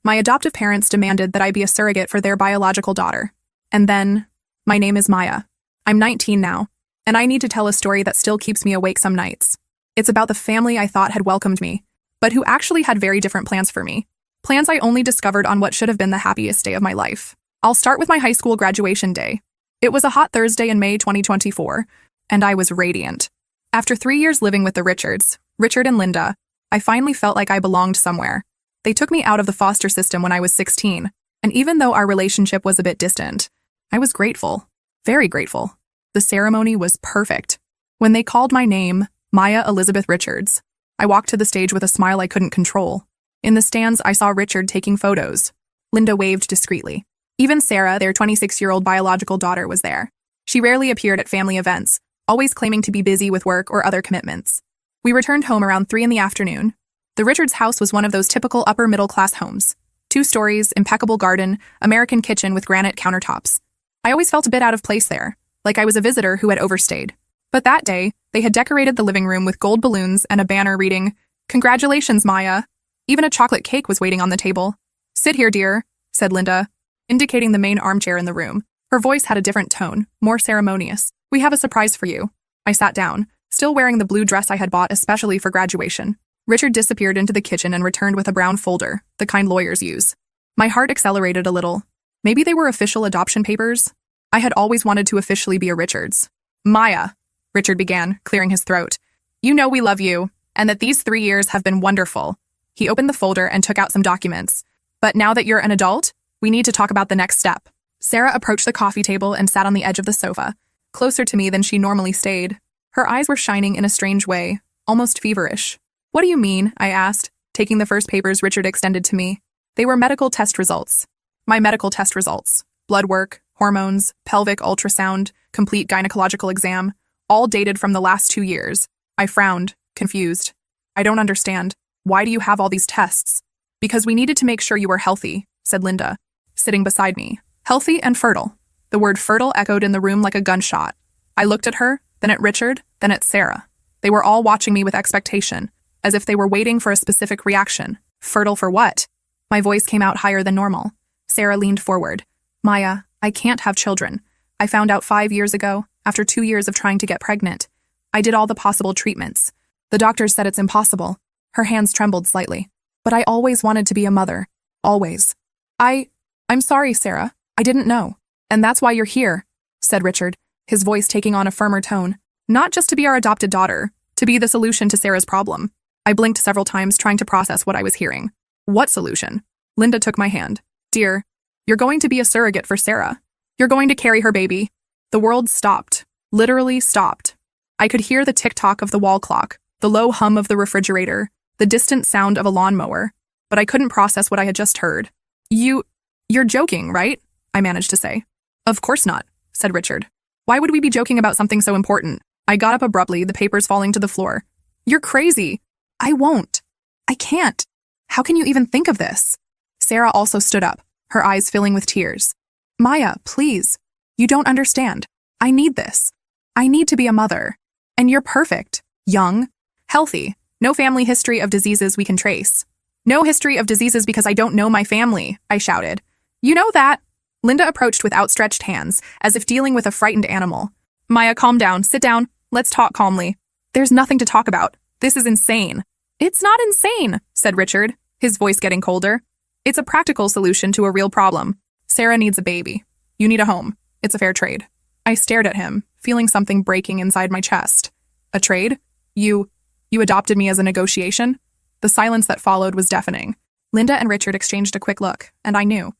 My adoptive parents demanded that I be a surrogate for their biological daughter. And then, my name is Maya. I'm 19 now, and I need to tell a story that still keeps me awake some nights. It's about the family I thought had welcomed me, but who actually had very different plans for me. Plans I only discovered on what should have been the happiest day of my life. I'll start with my high school graduation day. It was a hot Thursday in May 2024, and I was radiant. After 3 years living with the Richard and Linda, I finally felt like I belonged somewhere. They took me out of the foster system when I was 16, and even though our relationship was a bit distant, I was grateful, very grateful. The ceremony was perfect. When they called my name, Maya Elizabeth Richards, I walked to the stage with a smile I couldn't control. In the stands, I saw Richard taking photos. Linda waved discreetly. Even Sarah, their 26-year-old biological daughter, was there. She rarely appeared at family events, always claiming to be busy with work or other commitments. We returned home around 3 in the afternoon. The Richards' house was one of those typical upper-middle-class homes. 2 stories, impeccable garden, American kitchen with granite countertops. I always felt a bit out of place there, like I was a visitor who had overstayed. But that day, they had decorated the living room with gold balloons and a banner reading, "Congratulations, Maya." Even a chocolate cake was waiting on the table. "Sit here, dear," said Linda, indicating the main armchair in the room. Her voice had a different tone, more ceremonious. "We have a surprise for you." I sat down, still wearing the blue dress I had bought especially for graduation. Richard disappeared into the kitchen and returned with a brown folder, the kind lawyers use. My heart accelerated a little. Maybe they were official adoption papers? I had always wanted to officially be a Richards. "Maya," Richard began, clearing his throat. "You know we love you, and that these 3 years have been wonderful." He opened the folder and took out some documents. "But now that you're an adult, we need to talk about the next step." Sarah approached the coffee table and sat on the edge of the sofa, closer to me than she normally stayed. Her eyes were shining in a strange way, almost feverish. "What do you mean?" I asked, taking the first papers Richard extended to me. They were medical test results. My medical test results. Blood work, hormones, pelvic ultrasound, complete gynecological exam, all dated from the last 2 years. I frowned, confused. "I don't understand. Why do you have all these tests?" "Because we needed to make sure you were healthy," said Linda, sitting beside me. "Healthy and fertile." The word fertile echoed in the room like a gunshot. I looked at her, then at Richard, then at Sarah. They were all watching me with expectation, as if they were waiting for a specific reaction. "Fertile for what?" My voice came out higher than normal. Sarah leaned forward. "Maya, I can't have children. I found out 5 years ago, after 2 years of trying to get pregnant. I did all the possible treatments. The doctors said it's impossible." Her hands trembled slightly. "But I always wanted to be a mother. Always." I'm sorry, Sarah. I didn't know. "And that's why you're here," said Richard, his voice taking on a firmer tone. "Not just to be our adopted daughter, to be the solution to Sarah's problem." I blinked several times trying to process what I was hearing. "What solution?" Linda took my hand. "Dear, you're going to be a surrogate for Sarah. You're going to carry her baby." The world stopped. Literally stopped. I could hear the tick-tock of the wall clock, the low hum of the refrigerator, the distant sound of a lawnmower, but I couldn't process what I had just heard. You're joking, right?" I managed to say. "Of course not," said Richard. "Why would we be joking about something so important?" I got up abruptly, the papers falling to the floor. "You're crazy." "I won't. I can't. How can you even think of this?" Sarah also stood up, her eyes filling with tears. "Maya, please. You don't understand. I need this. I need to be a mother. And you're perfect. Young. Healthy. No family history of diseases we can trace." "No history of diseases because I don't know my family," I shouted. "You know that." Linda approached with outstretched hands, as if dealing with a frightened animal. "Maya, calm down. Sit down. Let's talk calmly." "There's nothing to talk about. This is insane." "It's not insane," said Richard, his voice getting colder. "It's a practical solution to a real problem. Sarah needs a baby. You need a home. It's a fair trade." I stared at him, feeling something breaking inside my chest. "A trade? You adopted me as a negotiation?" The silence that followed was deafening. Linda and Richard exchanged a quick look, and I knew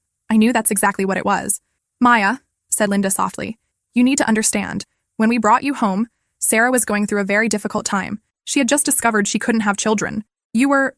that's exactly what it was. "Maya," said Linda softly, "you need to understand. When we brought you home, Sarah was going through a very difficult time. She had just discovered she couldn't have children. You were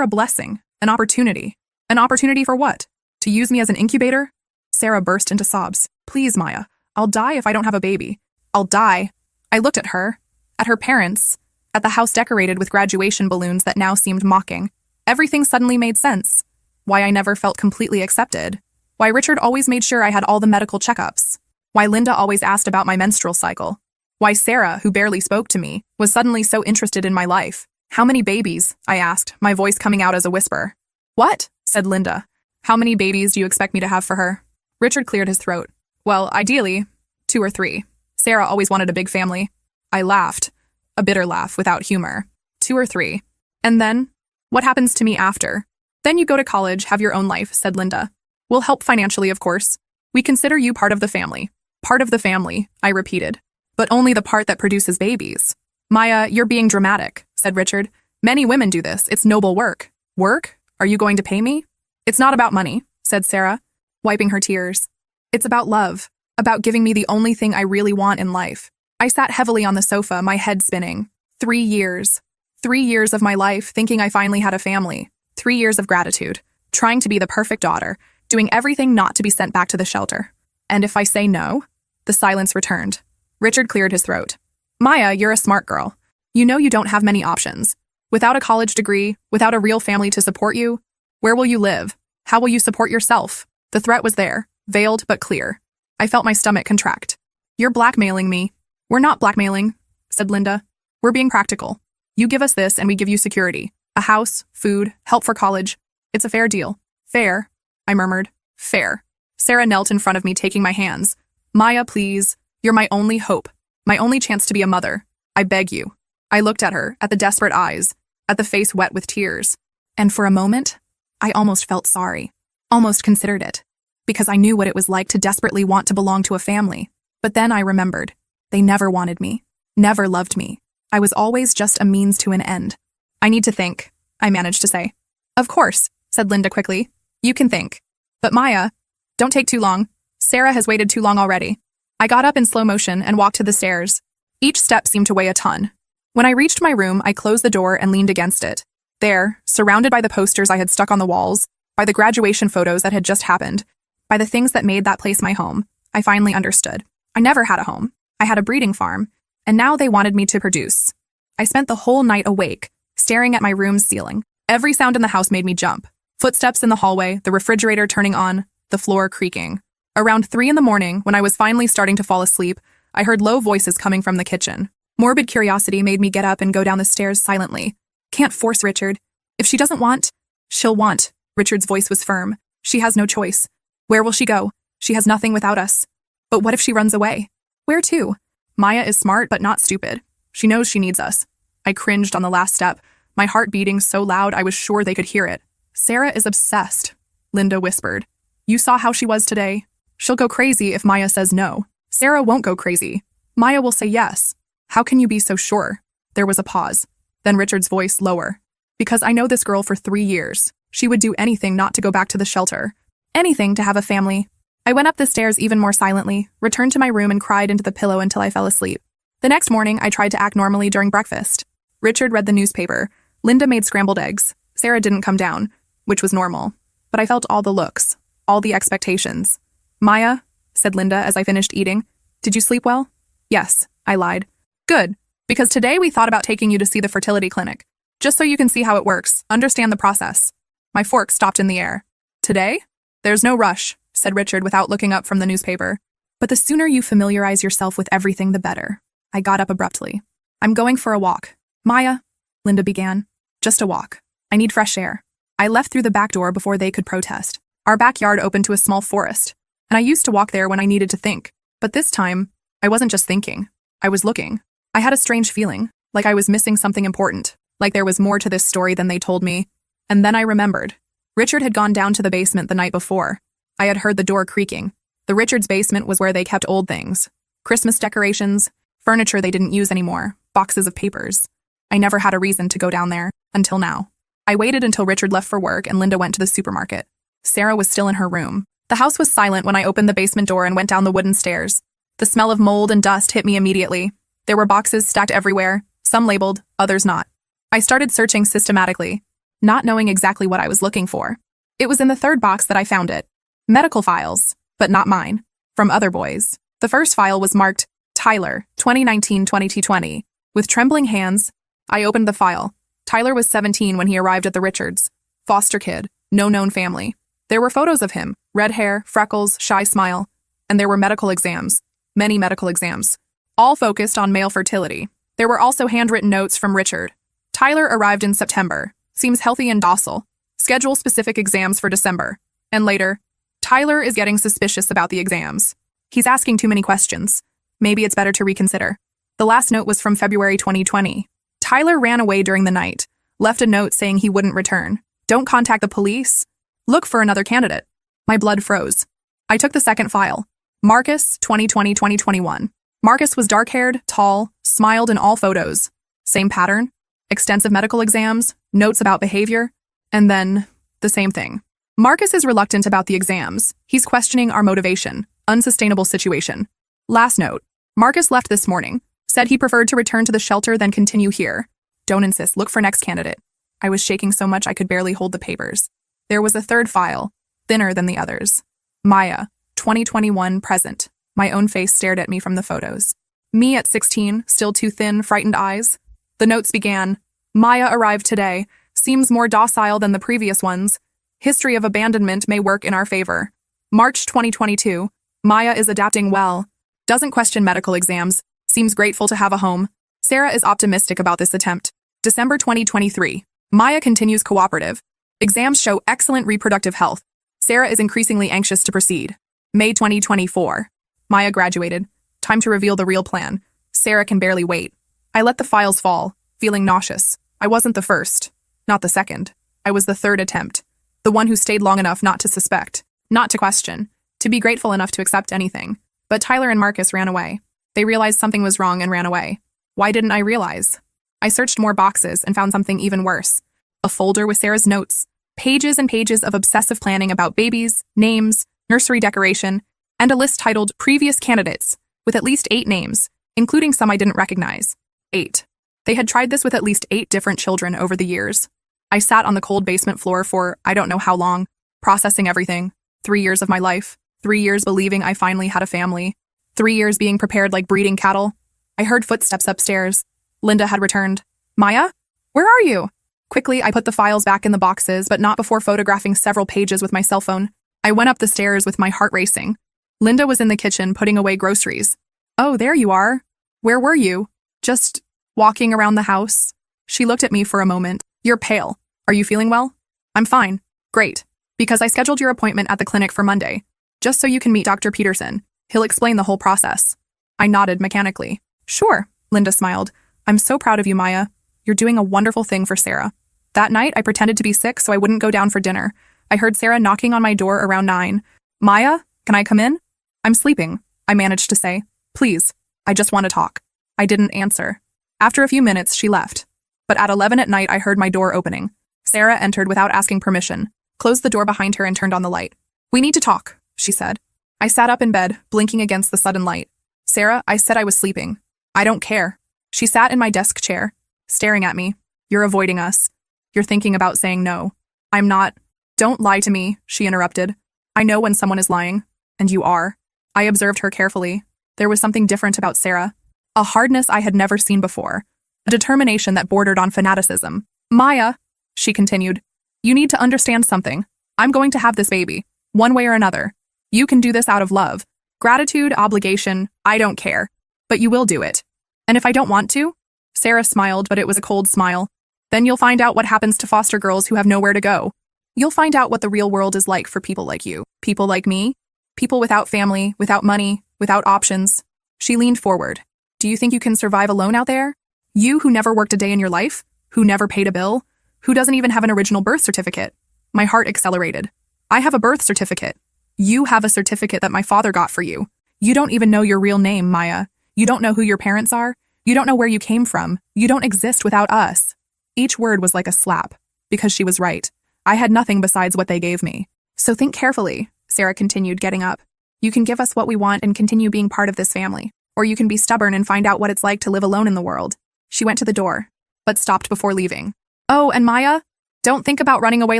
a blessing, an opportunity." "An opportunity for what? To use me as an incubator?" Sarah burst into sobs. "Please, Maya, I'll die if I don't have a baby. I'll die." I looked at her, at her parents, at the house decorated with graduation balloons that now seemed mocking. Everything suddenly made sense. Why I never felt completely accepted. Why Richard always made sure I had all the medical checkups. Why Linda always asked about my menstrual cycle. Why Sarah, who barely spoke to me, was suddenly so interested in my life. "How many babies?" I asked, my voice coming out as a whisper. "What?" said Linda, How many babies do you expect me to have for her? Richard cleared his throat. Well, ideally, 2 or 3. Sarah always wanted a big family. I laughed, a bitter laugh without humor. 2 or 3. And then? What happens to me after? Then you go to college, have your own life, said Linda. We'll help financially, of course. We consider you part of the family. Part of the family, I repeated. But only the part that produces babies. Maya, you're being dramatic, said Richard. Many women do this. It's noble work. Work? Are you going to pay me? It's not about money, said Sarah, wiping her tears. It's about love, about giving me the only thing I really want in life. I sat heavily on the sofa, my head spinning. 3 years. 3 years of my life thinking I finally had a family. 3 years of gratitude, trying to be the perfect daughter, doing everything not to be sent back to the shelter. And if I say no? The silence returned. Richard cleared his throat. Maya, you're a smart girl. You know you don't have many options. Without a college degree, without a real family to support you, where will you live? How will you support yourself? The threat was there, veiled but clear. I felt my stomach contract. You're blackmailing me. We're not blackmailing, said Linda. We're being practical. You give us this and we give you security. A house, food, help for college. It's a fair deal. Fair, I murmured. Fair. Sarah knelt in front of me, taking my hands. Maya, please. You're my only hope. My only chance to be a mother. I beg you. I looked at her, at the desperate eyes, at the face wet with tears. And for a moment, I almost felt sorry. Almost considered it. Because I knew what it was like to desperately want to belong to a family. But then I remembered. They never wanted me. Never loved me. I was always just a means to an end. I need to think, I managed to say. Of course, said Linda quickly. You can think. But Maya, don't take too long. Sarah has waited too long already. I got up in slow motion and walked to the stairs. Each step seemed to weigh a ton. When I reached my room, I closed the door and leaned against it. There, surrounded by the posters I had stuck on the walls, by the graduation photos that had just happened, by the things that made that place my home, I finally understood. I never had a home. I had a breeding farm, and now they wanted me to produce. I spent the whole night awake, staring at my room's ceiling. Every sound in the house made me jump. Footsteps in the hallway, the refrigerator turning on, the floor creaking. Around 3 in the morning, when I was finally starting to fall asleep, I heard low voices coming from the kitchen. Morbid curiosity made me get up and go down the stairs silently. Can't force Richard. If she doesn't want, she'll want. Richard's voice was firm. She has no choice. Where will she go? She has nothing without us. But what if she runs away? Where to? Maya is smart but not stupid. She knows she needs us. I cringed on the last step, my heart beating so loud I was sure they could hear it. Sarah is obsessed, Linda whispered. You saw how she was today. She'll go crazy if Maya says no. Sarah won't go crazy. Maya will say yes. How can you be so sure? There was a pause. Then Richard's voice lower. Because I know this girl for 3 years. She would do anything not to go back to the shelter. Anything to have a family. I went up the stairs even more silently, returned to my room and cried into the pillow until I fell asleep. The next morning, I tried to act normally during breakfast. Richard read the newspaper. Linda made scrambled eggs. Sarah didn't come down, which was normal. But I felt all the looks, all the expectations. Maya, said Linda as I finished eating, did you sleep well? Yes, I lied. Good, because today we thought about taking you to see the fertility clinic. Just so you can see how it works, understand the process. My fork stopped in the air. Today? There's no rush, said Richard without looking up from the newspaper. But the sooner you familiarize yourself with everything, the better. I got up abruptly. I'm going for a walk. Maya, Linda began. Just a walk. I need fresh air. I left through the back door before they could protest. Our backyard opened to a small forest, and I used to walk there when I needed to think. But this time, I wasn't just thinking. I was looking. I had a strange feeling, like I was missing something important, like there was more to this story than they told me. And then I remembered. Richard had gone down to the basement the night before. I had heard the door creaking. The Richards' basement was where they kept old things. Christmas decorations, furniture they didn't use anymore, boxes of papers. I never had a reason to go down there, until now. I waited until Richard left for work and Linda went to the supermarket. Sarah was still in her room. The house was silent when I opened the basement door and went down the wooden stairs. The smell of mold and dust hit me immediately. There were boxes stacked everywhere, some labeled, others not. I started searching systematically, not knowing exactly what I was looking for. It was in the third box that I found it. Medical files, but not mine, from other boys. The first file was marked, Tyler, 2019-2020. With trembling hands, I opened the file. Tyler was 17 when he arrived at the Richards. Foster kid, no known family. There were photos of him, red hair, freckles, shy smile. And there were medical exams, many medical exams, all focused on male fertility. There were also handwritten notes from Richard. Tyler arrived in September. Seems healthy and docile. Schedule specific exams for December. And later, Tyler is getting suspicious about the exams. He's asking too many questions. Maybe it's better to reconsider. The last note was from February 2020. Tyler ran away during the night, left a note saying he wouldn't return. Don't contact the police. Look for another candidate. My blood froze. I took the second file. Marcus, 2020-2021. Marcus was dark-haired, tall, smiled in all photos. Same pattern, extensive medical exams, notes about behavior, and then the same thing. Marcus is reluctant about the exams. He's questioning our motivation. Unsustainable situation. Last note. Marcus left this morning. Said he preferred to return to the shelter than continue here. Don't insist. Look for next candidate. I was shaking so much I could barely hold the papers. There was a third file, thinner than the others. Maya, 2021 present. My own face stared at me from the photos. Me at 16, still too thin, frightened eyes. The notes began. Maya arrived today. Seems more docile than the previous ones. History of abandonment may work in our favor. March 2022. Maya is adapting well. Doesn't question medical exams. Seems grateful to have a home. Sarah is optimistic about this attempt. December 2023. Maya continues cooperative. Exams show excellent reproductive health. Sarah is increasingly anxious to proceed. May 2024. Maya graduated. Time to reveal the real plan. Sarah can barely wait. I let the files fall, feeling nauseous. I wasn't the first. Not the second. I was the third attempt. The one who stayed long enough not to suspect, not to question, to be grateful enough to accept anything. But Tyler and Marcus ran away. They realized something was wrong and ran away. Why didn't I realize? I searched more boxes and found something even worse. A folder with Sarah's notes. Pages and pages of obsessive planning about babies, names, nursery decoration, and a list titled Previous Candidates, with at least 8 names, including some I didn't recognize. 8. They had tried this with at least 8 different children over the years. I sat on the cold basement floor for I don't know how long, processing everything. 3 years of my life. 3 years believing I finally had a family. 3 years being prepared like breeding cattle. I heard footsteps upstairs. Linda had returned. Maya? Where are you? Quickly, I put the files back in the boxes, but not before photographing several pages with my cell phone. I went up the stairs with my heart racing. Linda was in the kitchen putting away groceries. Oh, there you are. Where were you? Just walking around the house. She looked at me for a moment. You're pale. Are you feeling well? I'm fine. Great. Because I scheduled your appointment at the clinic for Monday. Just so you can meet Dr. Peterson. He'll explain the whole process. I nodded mechanically. Sure, Linda smiled. I'm so proud of you, Maya. You're doing a wonderful thing for Sarah. That night, I pretended to be sick so I wouldn't go down for dinner. I heard Sarah knocking on my door around 9. Maya, can I come in? I'm sleeping, I managed to say. Please, I just want to talk. I didn't answer. After a few minutes, she left. But at 11 at night, I heard my door opening. Sarah entered without asking permission, closed the door behind her and turned on the light. We need to talk, she said. I sat up in bed, blinking against the sudden light. Sarah, I said I was sleeping. I don't care. She sat in my desk chair, staring at me. You're avoiding us. You're thinking about saying no. I'm not. Don't lie to me, she interrupted. I know when someone is lying. And you are. I observed her carefully. There was something different about Sarah. A hardness I had never seen before. A determination that bordered on fanaticism. Maya, she continued, you need to understand something. I'm going to have this baby, one way or another. You can do this out of love. Gratitude, obligation, I don't care. But you will do it. And if I don't want to? Sarah smiled, but it was a cold smile. Then you'll find out what happens to foster girls who have nowhere to go. You'll find out what the real world is like for people like you. People like me. People without family, without money, without options. She leaned forward. Do you think you can survive alone out there? You who never worked a day in your life? Who never paid a bill? Who doesn't even have an original birth certificate? My heart accelerated. I have a birth certificate. You have a certificate that my father got for you. You don't even know your real name, Maya. You don't know who your parents are. You don't know where you came from. You don't exist without us. Each word was like a slap, because she was right. I had nothing besides what they gave me. So think carefully, Sarah continued, getting up. You can give us what we want and continue being part of this family. Or you can be stubborn and find out what it's like to live alone in the world. She went to the door, but stopped before leaving. Oh, and Maya, don't think about running away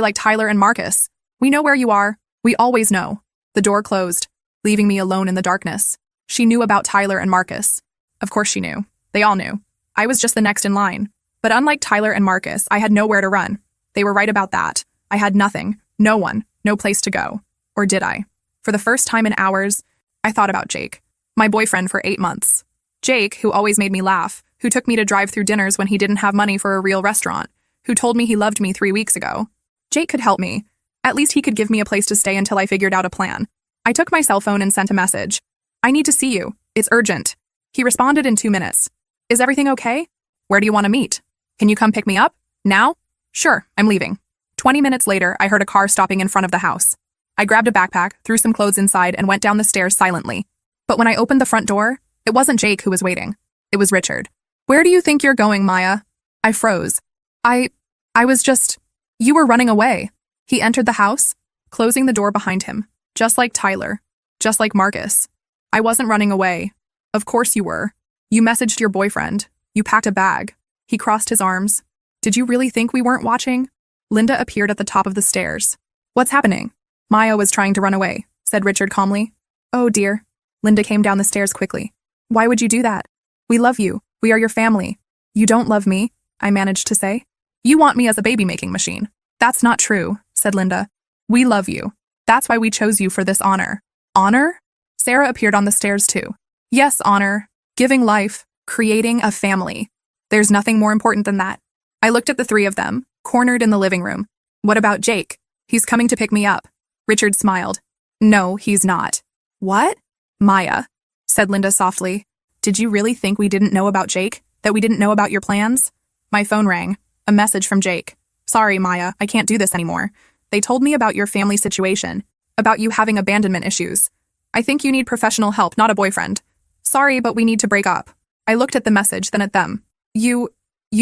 like Tyler and Marcus. We know where you are. We always know. The door closed, leaving me alone in the darkness. She knew about Tyler and Marcus. Of course she knew. They all knew. I was just the next in line. But unlike Tyler and Marcus, I had nowhere to run. They were right about that. I had nothing, no one, no place to go. Or did I? For the first time in hours, I thought about Jake, my boyfriend for 8 months. Jake, who always made me laugh, who took me to drive-through dinners when he didn't have money for a real restaurant, who told me he loved me 3 weeks ago. Jake could help me. At least he could give me a place to stay until I figured out a plan. I took my cell phone and sent a message. I need to see you. It's urgent. He responded in 2 minutes. Is everything okay? Where do you want to meet? Can you come pick me up? Now? Sure, I'm leaving. 20 minutes later, I heard a car stopping in front of the house. I grabbed a backpack, threw some clothes inside, and went down the stairs silently. But when I opened the front door, it wasn't Jake who was waiting. It was Richard. Where do you think you're going, Maya? I froze. I was just... You were running away. He entered the house, closing the door behind him, just like Tyler, just like Marcus. I wasn't running away. Of course you were. You messaged your boyfriend. You packed a bag. He crossed his arms. Did you really think we weren't watching? Linda appeared at the top of the stairs. What's happening? Maya was trying to run away, said Richard calmly. Oh dear. Linda came down the stairs quickly. Why would you do that? We love you. We are your family. You don't love me, I managed to say. You want me as a baby-making machine. That's not true, said Linda. We love you. That's why we chose you for this honor. Honor? Sarah appeared on the stairs too. Yes, honor. Giving life. Creating a family. There's nothing more important than that. I looked at the three of them, cornered in the living room. What about Jake? He's coming to pick me up. Richard smiled. No, he's not. What? Maya, said Linda softly. Did you really think we didn't know about Jake? That we didn't know about your plans? My phone rang. A message from Jake. Sorry, Maya, I can't do this anymore. They told me about your family situation, about you having abandonment issues. I think you need professional help, not a boyfriend. Sorry, but we need to break up. I looked at the message, then at them. You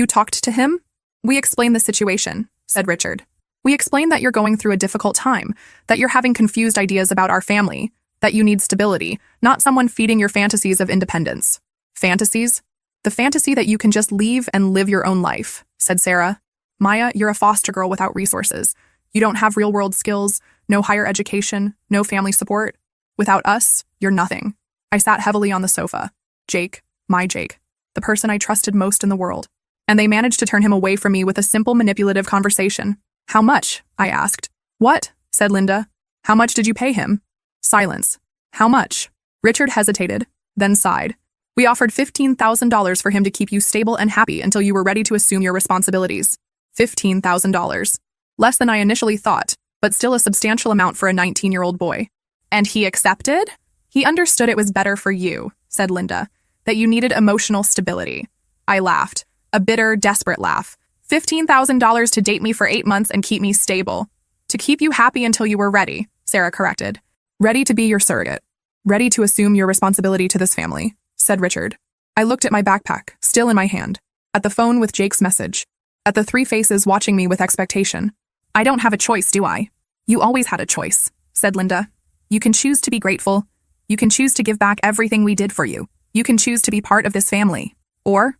talked to him? We explained the situation, said Richard. We explained that you're going through a difficult time, that you're having confused ideas about our family, that you need stability, not someone feeding your fantasies of independence. Fantasies? The fantasy that you can just leave and live your own life, said Sarah. Maya, you're a foster girl without resources. You don't have real-world skills, no higher education, no family support. Without us, you're nothing. I sat heavily on the sofa. Jake, my Jake, the person I trusted most in the world. And they managed to turn him away from me with a simple manipulative conversation. How much? I asked. What? Said Linda. How much did you pay him? Silence. How much? Richard hesitated, then sighed. We offered $15,000 for him to keep you stable and happy until you were ready to assume your responsibilities. $15,000. Less than I initially thought, but still a substantial amount for a 19-year-old boy. And he accepted? He understood it was better for you, said Linda, that you needed emotional stability. I laughed, a bitter, desperate laugh. $15,000 to date me for 8 months and keep me stable. To keep you happy until you were ready, Sarah corrected. Ready to be your surrogate. Ready to assume your responsibility to this family, said Richard. I looked at my backpack, still in my hand, at the phone with Jake's message, at the three faces watching me with expectation. I don't have a choice, do I? You always had a choice, said Linda. You can choose to be grateful. You can choose to give back everything we did for you. You can choose to be part of this family. Or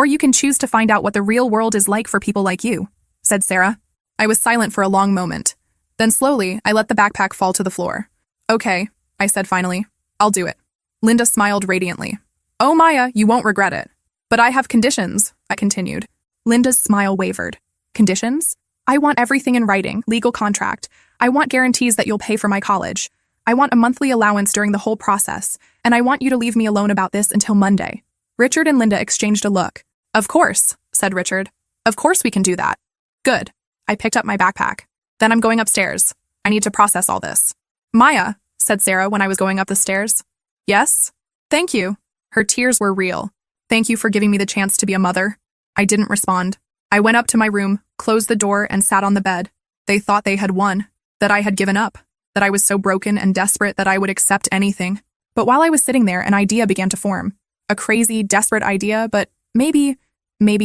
you can choose to find out what the real world is like for people like you, said Sarah. I was silent for a long moment. Then slowly, I let the backpack fall to the floor. Okay, I said finally. I'll do it. Linda smiled radiantly. Oh, Maya, you won't regret it. But I have conditions, I continued. Linda's smile wavered. Conditions? I want everything in writing, legal contract. I want guarantees that you'll pay for my college. I want a monthly allowance during the whole process, and I want you to leave me alone about this until Monday. Richard and Linda exchanged a look. Of course, said Richard. Of course we can do that. Good. I picked up my backpack. Then I'm going upstairs. I need to process all this. Maya, said Sarah when I was going up the stairs. Yes? Thank you. Her tears were real. Thank you for giving me the chance to be a mother. I didn't respond. I went up to my room, closed the door, and sat on the bed. They thought they had won, that I had given up, that I was so broken and desperate that I would accept anything. But while I was sitting there, an idea began to form. A crazy, desperate idea, but maybe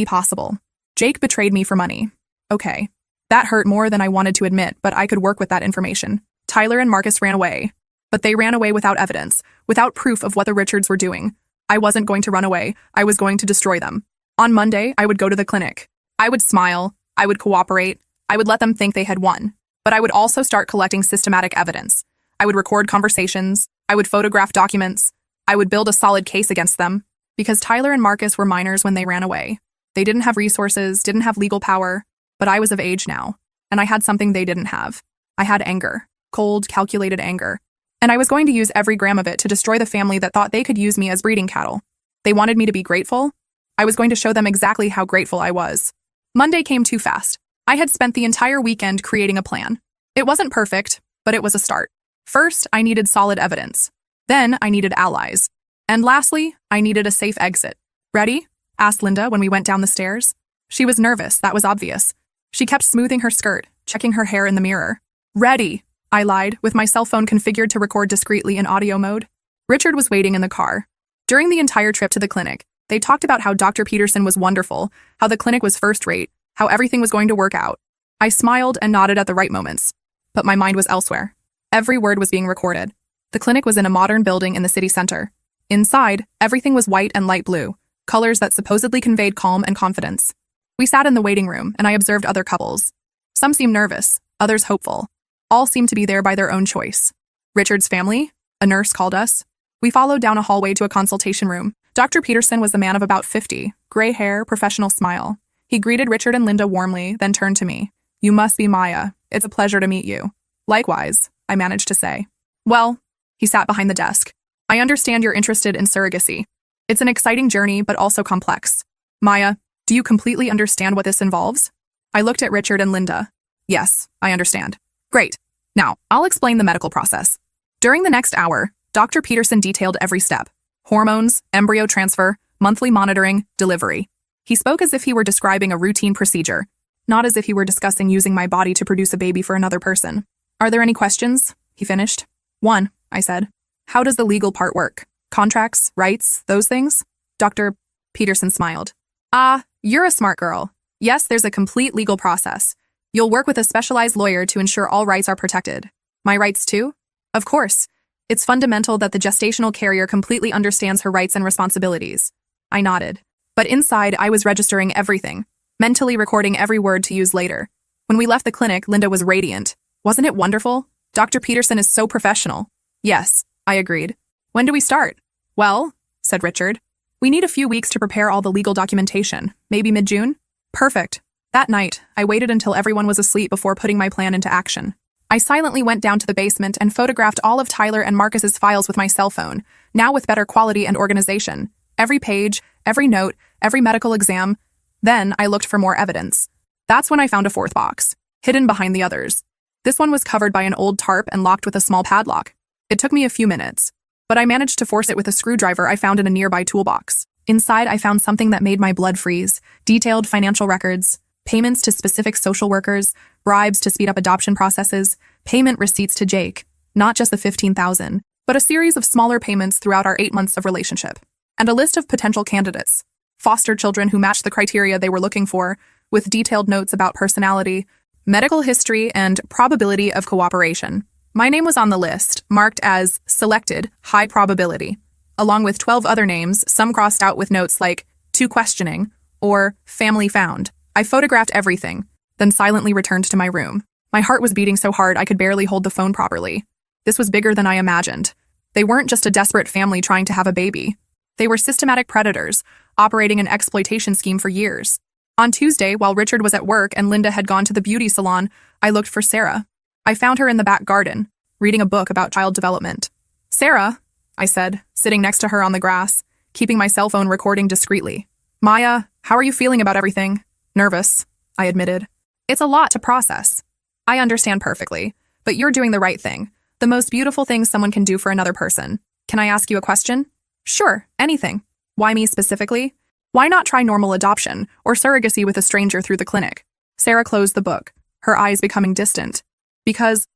possible. Jake betrayed me for money. Okay. That hurt more than I wanted to admit, but I could work with that information. Tyler and Marcus ran away. But they ran away without evidence, without proof of what the Richards were doing. I wasn't going to run away. I was going to destroy them. On Monday, I would go to the clinic. I would smile. I would cooperate. I would let them think they had won. But I would also start collecting systematic evidence. I would record conversations. I would photograph documents. I would build a solid case against them. Because Tyler and Marcus were minors when they ran away. They didn't have resources, didn't have legal power. But I was of age now. And I had something they didn't have. I had anger. Cold, calculated anger. And I was going to use every gram of it to destroy the family that thought they could use me as breeding cattle. They wanted me to be grateful. I was going to show them exactly how grateful I was. Monday came too fast. I had spent the entire weekend creating a plan. It wasn't perfect, but it was a start. First, I needed solid evidence. Then, I needed allies. And lastly, I needed a safe exit. Ready? Asked Linda when we went down the stairs. She was nervous, that was obvious. She kept smoothing her skirt, checking her hair in the mirror. Ready, I lied, with my cell phone configured to record discreetly in audio mode. Richard was waiting in the car. During the entire trip to the clinic, they talked about how Dr. Peterson was wonderful, how the clinic was first-rate, how everything was going to work out. I smiled and nodded at the right moments. But my mind was elsewhere. Every word was being recorded. The clinic was in a modern building in the city center. Inside, everything was white and light blue, colors that supposedly conveyed calm and confidence. We sat in the waiting room, and I observed other couples. Some seemed nervous, others hopeful. All seemed to be there by their own choice. Richard's family? A nurse called us. We followed down a hallway to a consultation room. Dr. Peterson was a man of about 50, gray hair, professional smile. He greeted Richard and Linda warmly, then turned to me. You must be Maya. It's a pleasure to meet you. Likewise, I managed to say. Well, he sat behind the desk. I understand you're interested in surrogacy. It's an exciting journey, but also complex. Maya, do you completely understand what this involves? I looked at Richard and Linda. Yes, I understand. Great. Now, I'll explain the medical process. During the next hour, Dr. Peterson detailed every step. Hormones, embryo transfer, monthly monitoring, delivery. He spoke as if he were describing a routine procedure, not as if he were discussing using my body to produce a baby for another person. Are there any questions? He finished. 1, I said. How does the legal part work? Contracts, rights, those things? Dr. Peterson smiled. Ah, you're a smart girl. Yes, there's a complete legal process. You'll work with a specialized lawyer to ensure all rights are protected. My rights too? Of course. It's fundamental that the gestational carrier completely understands her rights and responsibilities. I nodded. But inside, I was registering everything, mentally recording every word to use later. When we left the clinic, Linda was radiant. Wasn't it wonderful? Dr. Peterson is so professional. Yes, I agreed. When do we start? Well, said Richard, we need a few weeks to prepare all the legal documentation, maybe mid-June? Perfect. That night, I waited until everyone was asleep before putting my plan into action. I silently went down to the basement and photographed all of Tyler and Marcus's files with my cell phone, now with better quality and organization. Every page, every note, every medical exam. Then I looked for more evidence. That's when I found a fourth box, hidden behind the others. This one was covered by an old tarp and locked with a small padlock. It took me a few minutes, but I managed to force it with a screwdriver I found in a nearby toolbox. Inside, I found something that made my blood freeze: detailed financial records, payments to specific social workers, bribes to speed up adoption processes, payment receipts to Jake, not just the $15,000, but a series of smaller payments throughout our 8 months of relationship, and a list of potential candidates, foster children who matched the criteria they were looking for, with detailed notes about personality, medical history, and probability of cooperation. My name was on the list, marked as selected, high probability, along with 12 other names, some crossed out with notes like to questioning or family found. I photographed everything, then silently returned to my room. My heart was beating so hard I could barely hold the phone properly. This was bigger than I imagined. They weren't just a desperate family trying to have a baby. They were systematic predators, operating an exploitation scheme for years. On Tuesday, while Richard was at work and Linda had gone to the beauty salon, I looked for Sarah. I found her in the back garden, reading a book about child development. Sarah, I said, sitting next to her on the grass, keeping my cell phone recording discreetly. Maya, how are you feeling about everything? Nervous, I admitted. It's a lot to process. I understand perfectly, but you're doing the right thing. The most beautiful thing someone can do for another person. Can I ask you a question? Sure, anything. Why me specifically? Why not try normal adoption or surrogacy with a stranger through the clinic? Sarah closed the book, her eyes becoming distant. Because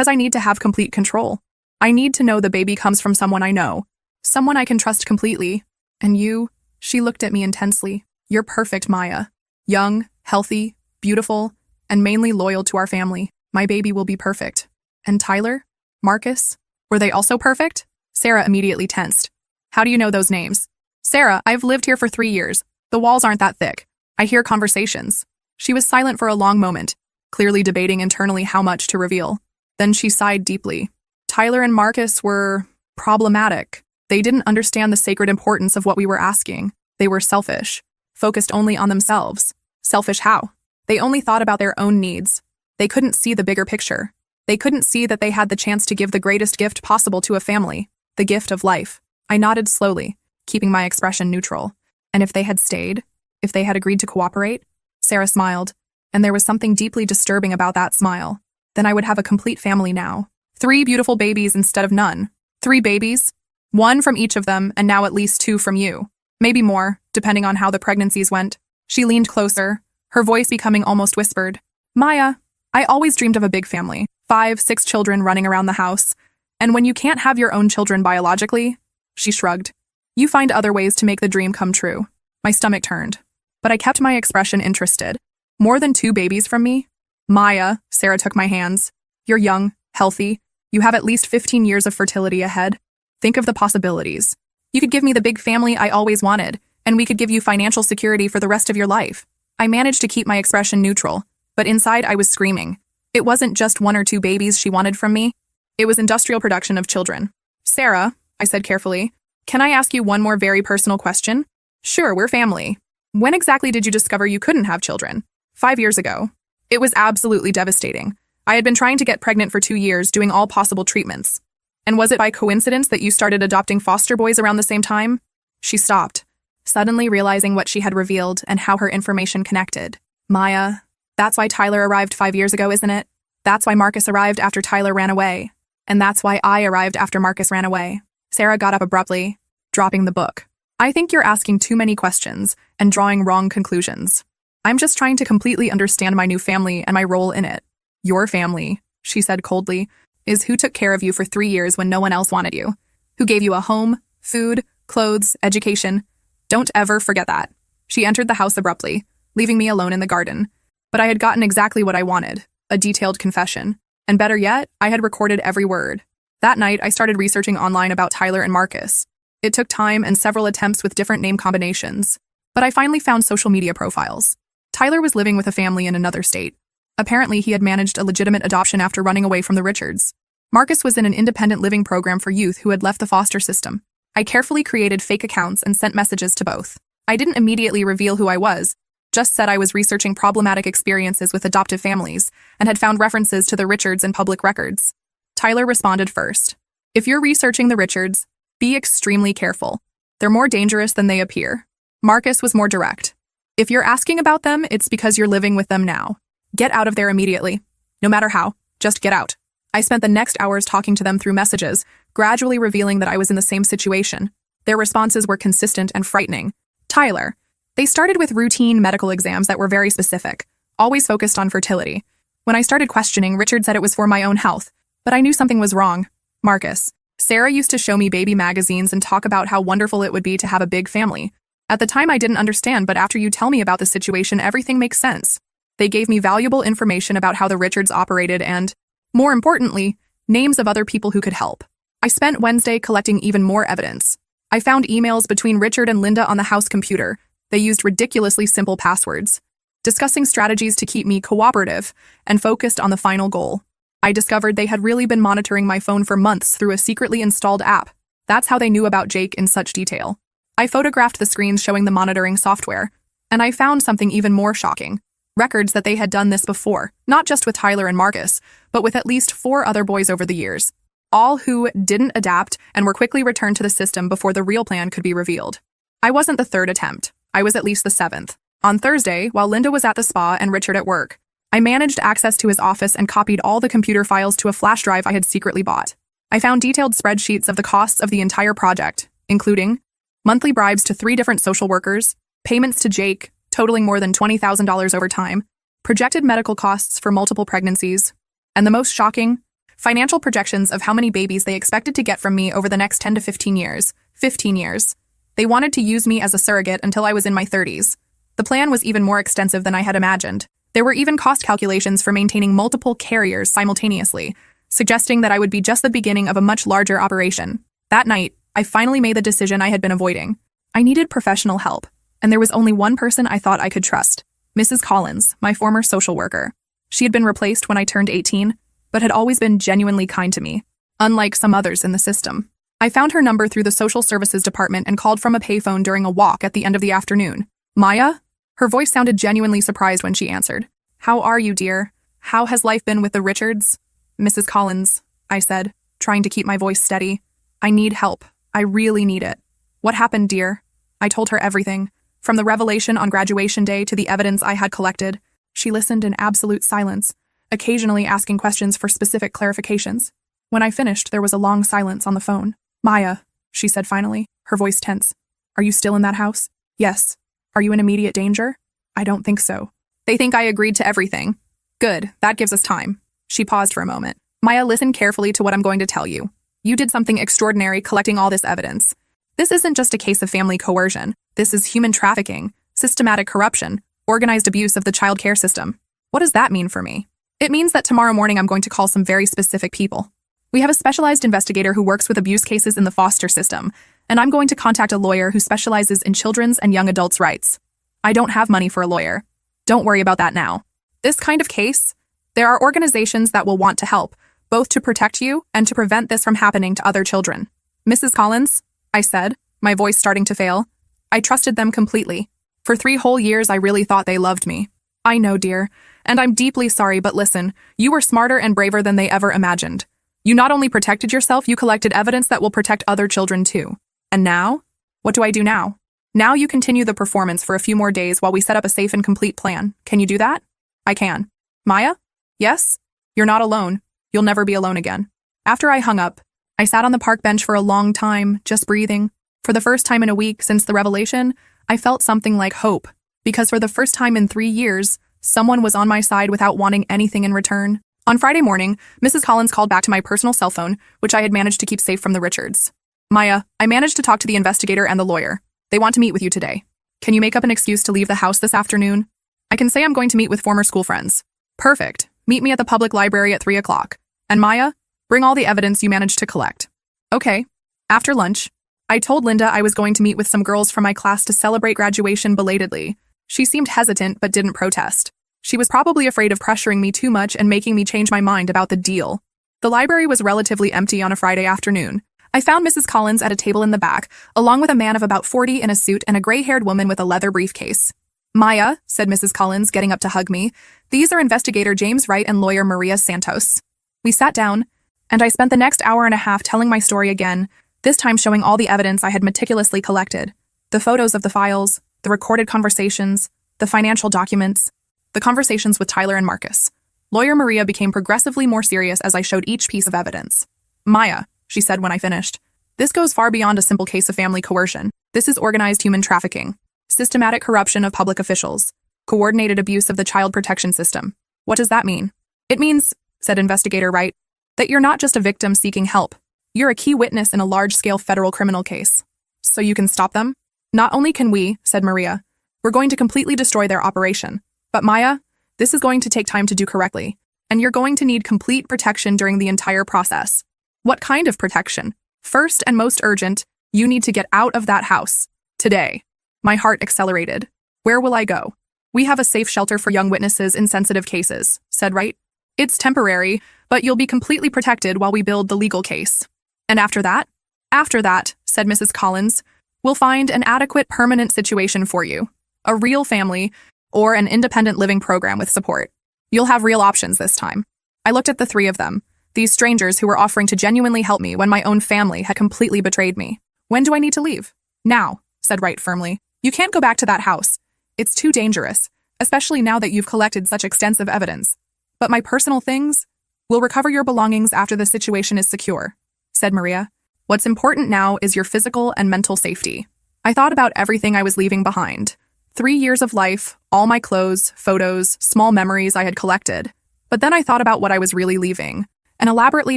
I need to have complete control. I need to know the baby comes from someone I know, someone I can trust completely. And you, she looked at me intensely. You're perfect, Maya. Young, healthy, beautiful, and mainly loyal to our family. My baby will be perfect. And Tyler? Marcus? Were they also perfect? Sarah immediately tensed. How do you know those names? Sarah, I've lived here for 3 years. The walls aren't that thick. I hear conversations. She was silent for a long moment, clearly debating internally how much to reveal. Then she sighed deeply. Tyler and Marcus were problematic. They didn't understand the sacred importance of what we were asking. They were selfish, focused only on themselves. Selfish how? They only thought about their own needs. They couldn't see the bigger picture. They couldn't see that they had the chance to give the greatest gift possible to a family, the gift of life. I nodded slowly, keeping my expression neutral. And if they had stayed? If they had agreed to cooperate? Sarah smiled, and there was something deeply disturbing about that smile. then I would have a complete family now. 3 beautiful babies instead of none. 3 babies? 1 from each of them, and now at least 2 from you. Maybe more, depending on how the pregnancies went. She leaned closer, her voice becoming almost whispered. Maya, I always dreamed of a big family. 5, 6 children running around the house. And when you can't have your own children biologically, she shrugged. You find other ways to make the dream come true. My stomach turned. But I kept my expression interested. More than 2 babies from me? Maya, Sarah took my hands. You're young, healthy. You have at least 15 years of fertility ahead. Think of the possibilities. You could give me the big family I always wanted, and we could give you financial security for the rest of your life. I managed to keep my expression neutral, but inside I was screaming. It wasn't just 1 or 2 babies she wanted from me. It was industrial production of children. Sarah, I said carefully, can I ask you one more very personal question? Sure, we're family. When exactly did you discover you couldn't have children? 5 years ago. It was absolutely devastating. I had been trying to get pregnant for 2 years, doing all possible treatments. And was it by coincidence that you started adopting foster boys around the same time? She stopped, suddenly realizing what she had revealed and how her information connected. Maya, that's why Tyler arrived 5 years ago, isn't it? That's why Marcus arrived after Tyler ran away. And that's why I arrived after Marcus ran away. Sarah got up abruptly, dropping the book. I think you're asking too many questions and drawing wrong conclusions. I'm just trying to completely understand my new family and my role in it. Your family, she said coldly, is who took care of you for 3 years when no one else wanted you, who gave you a home, food, clothes, education. Don't ever forget that. She entered the house abruptly, leaving me alone in the garden. But I had gotten exactly what I wanted, a detailed confession. And better yet, I had recorded every word. That night, I started researching online about Tyler and Marcus. It took time and several attempts with different name combinations. But I finally found social media profiles. Tyler was living with a family in another state. Apparently, he had managed a legitimate adoption after running away from the Richards. Marcus was in an independent living program for youth who had left the foster system. I carefully created fake accounts and sent messages to both. I didn't immediately reveal who I was, just said I was researching problematic experiences with adoptive families and had found references to the Richards in public records. Tyler responded first. If you're researching the Richards, be extremely careful. They're more dangerous than they appear. Marcus was more direct. If you're asking about them, it's because you're living with them now. Get out of there immediately. No matter how, just get out. I spent the next hours talking to them through messages, gradually revealing that I was in the same situation. Their responses were consistent and frightening. Tyler. They started with routine medical exams that were very specific, always focused on fertility. When I started questioning, Richard said it was for my own health, but I knew something was wrong. Marcus. Sarah used to show me baby magazines and talk about how wonderful it would be to have a big family. At the time, I didn't understand, but after you tell me about the situation, everything makes sense. They gave me valuable information about how the Richards operated and, more importantly, names of other people who could help. I spent Wednesday collecting even more evidence. I found emails between Richard and Linda on the house computer. They used ridiculously simple passwords, discussing strategies to keep me cooperative and focused on the final goal. I discovered they had really been monitoring my phone for months through a secretly installed app. That's how they knew about Jake in such detail. I photographed the screens showing the monitoring software, and I found something even more shocking. Records that they had done this before, not just with Tyler and Marcus, but with at least 4 other boys over the years, all who didn't adapt and were quickly returned to the system before the real plan could be revealed. I wasn't the 3rd attempt. I was at least the 7th. On Thursday, while Linda was at the spa and Richard at work, I managed access to his office and copied all the computer files to a flash drive I had secretly bought. I found detailed spreadsheets of the costs of the entire project, including monthly bribes to 3 different social workers, payments to Jake, totaling more than $20,000 over time, projected medical costs for multiple pregnancies, and the most shocking, financial projections of how many babies they expected to get from me over the next 10 to 15 years. 15 years. They wanted to use me as a surrogate until I was in my 30s. The plan was even more extensive than I had imagined. There were even cost calculations for maintaining multiple carriers simultaneously, suggesting that I would be just the beginning of a much larger operation. That night, I finally made the decision I had been avoiding. I needed professional help, and there was only one person I thought I could trust, Mrs. Collins, my former social worker. She had been replaced when I turned 18, but had always been genuinely kind to me, unlike some others in the system. I found her number through the social services department and called from a payphone during a walk at the end of the afternoon. Maya? Her voice sounded genuinely surprised when she answered. How are you, dear? How has life been with the Richards? Mrs. Collins, I said, trying to keep my voice steady. I need help. I really need it. What happened, dear? I told her everything, from the revelation on graduation day to the evidence I had collected. She listened in absolute silence, occasionally asking questions for specific clarifications. When I finished, there was a long silence on the phone. Maya, she said finally, her voice tense. Are you still in that house? Yes. Are you in immediate danger? I don't think so. They think I agreed to everything. Good, that gives us time. She paused for a moment. Maya, listen carefully to what I'm going to tell you. You did something extraordinary collecting all this evidence. This isn't just a case of family coercion. This is human trafficking, systematic corruption, organized abuse of the child care system. What does that mean for me? It means that tomorrow morning I'm going to call some very specific people. We have a specialized investigator who works with abuse cases in the foster system, and I'm going to contact a lawyer who specializes in children's and young adults' rights. I don't have money for a lawyer. Don't worry about that now. This kind of case, there are organizations that will want to help, both to protect you and to prevent this from happening to other children. Mrs. Collins, I said, my voice starting to fail. I trusted them completely. For 3 whole years, I really thought they loved me. I know, dear, and I'm deeply sorry, but listen, you were smarter and braver than they ever imagined. You not only protected yourself, you collected evidence that will protect other children too. And now? What do I do now? Now you continue the performance for a few more days while we set up a safe and complete plan. Can you do that? I can. Maya? Yes? You're not alone. You'll never be alone again. After I hung up, I sat on the park bench for a long time, just breathing. For the first time in a week since the revelation, I felt something like hope, because for the first time in 3 years, someone was on my side without wanting anything in return. On Friday morning, Mrs. Collins called back to my personal cell phone, which I had managed to keep safe from the Richards. Maya, I managed to talk to the investigator and the lawyer. They want to meet with you today. Can you make up an excuse to leave the house this afternoon? I can say I'm going to meet with former school friends. Perfect. Meet me at the public library at 3 o'clock. And Maya, bring all the evidence you managed to collect. Okay. After lunch, I told Linda I was going to meet with some girls from my class to celebrate graduation belatedly. She seemed hesitant but didn't protest. She was probably afraid of pressuring me too much and making me change my mind about the deal. The library was relatively empty on a Friday afternoon. I found Mrs. Collins at a table in the back, along with a man of about 40 in a suit and a gray-haired woman with a leather briefcase. Maya, said Mrs. Collins, getting up to hug me, these are investigator James Wright and lawyer Maria Santos. We sat down, and I spent the next hour and a half telling my story again, this time showing all the evidence I had meticulously collected. The photos of the files, the recorded conversations, the financial documents, the conversations with Tyler and Marcus. Lawyer Maria became progressively more serious as I showed each piece of evidence. Maya, she said when I finished, this goes far beyond a simple case of family coercion. This is organized human trafficking, systematic corruption of public officials, coordinated abuse of the child protection system. What does that mean? It means, said investigator Wright, that you're not just a victim seeking help. You're a key witness in a large-scale federal criminal case. So you can stop them? Not only can we, said Maria, we're going to completely destroy their operation. But Maya, this is going to take time to do correctly, and you're going to need complete protection during the entire process. What kind of protection? First and most urgent, you need to get out of that house. Today. My heart accelerated. Where will I go? We have a safe shelter for young witnesses in sensitive cases, said Wright. It's temporary, but you'll be completely protected while we build the legal case. And after that? After that, said Mrs. Collins, we'll find an adequate permanent situation for you. A real family, or an independent living program with support. You'll have real options this time. I looked at the 3 of them, these strangers who were offering to genuinely help me when my own family had completely betrayed me. When do I need to leave? Now, said Wright firmly. You can't go back to that house. It's too dangerous, especially now that you've collected such extensive evidence. But my personal things? We'll recover your belongings after the situation is secure, said Maria. What's important now is your physical and mental safety. I thought about everything I was leaving behind. 3 years of life, all my clothes, photos, small memories I had collected. But then I thought about what I was really leaving, an elaborately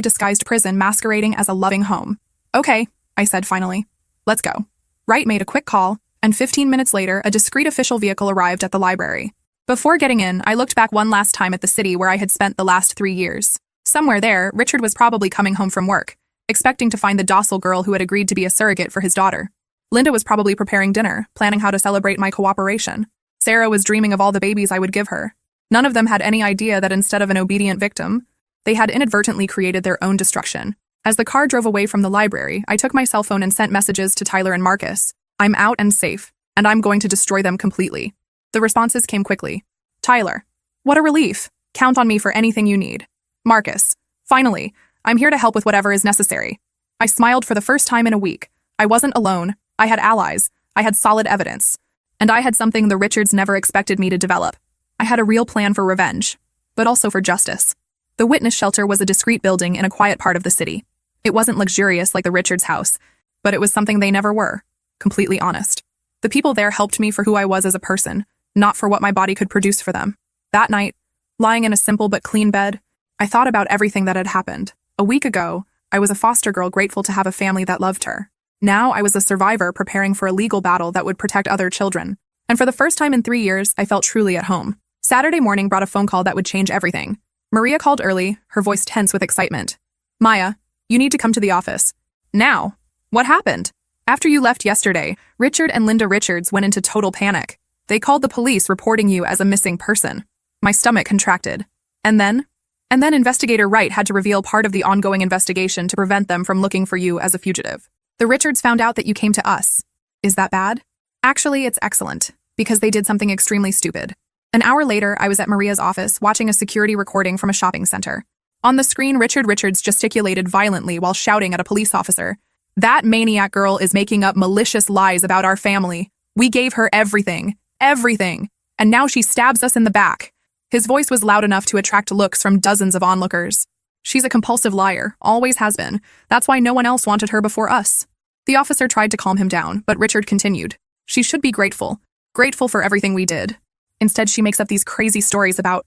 disguised prison masquerading as a loving home. Okay, I said finally. Let's go. Wright made a quick call, and 15 minutes later, a discreet official vehicle arrived at the library. Before getting in, I looked back one last time at the city where I had spent the last 3 years. Somewhere there, Richard was probably coming home from work, expecting to find the docile girl who had agreed to be a surrogate for his daughter. Linda was probably preparing dinner, planning how to celebrate my cooperation. Sarah was dreaming of all the babies I would give her. None of them had any idea that instead of an obedient victim, they had inadvertently created their own destruction. As the car drove away from the library, I took my cell phone and sent messages to Tyler and Marcus. I'm out and safe, and I'm going to destroy them completely. The responses came quickly. Tyler, what a relief. Count on me for anything you need. Marcus, finally, I'm here to help with whatever is necessary. I smiled for the first time in a week. I wasn't alone. I had allies. I had solid evidence. And I had something the Richards never expected me to develop. I had a real plan for revenge. but also for justice. The witness shelter was a discreet building in a quiet part of the city. It wasn't luxurious like the Richards house, but it was something they never were, completely honest. The people there helped me for who I was as a person, not for what my body could produce for them. That night, lying in a simple but clean bed, I thought about everything that had happened. A week ago, I was a foster girl grateful to have a family that loved her. Now I was a survivor preparing for a legal battle that would protect other children. And for the first time in 3 years, I felt truly at home. Saturday morning brought a phone call that would change everything. Maria called early, her voice tense with excitement. Maya, you need to come to the office. Now. What happened? After you left yesterday, Richard and Linda Richards went into total panic. They called the police reporting you as a missing person. My stomach contracted. And then Investigator Wright had to reveal part of the ongoing investigation to prevent them from looking for you as a fugitive. The Richards found out that you came to us. Is that bad? Actually, it's excellent, because they did something extremely stupid. An hour later, I was at Maria's office watching a security recording from a shopping center. On the screen, Richard Richards gesticulated violently while shouting at a police officer. That maniac girl is making up malicious lies about our family. We gave her everything. Everything. And now she stabs us in the back. His voice was loud enough to attract looks from dozens of onlookers. She's a compulsive liar, always has been. That's why no one else wanted her before us. The officer tried to calm him down, but Richard continued. She should be grateful. Grateful for everything we did. Instead, she makes up these crazy stories about...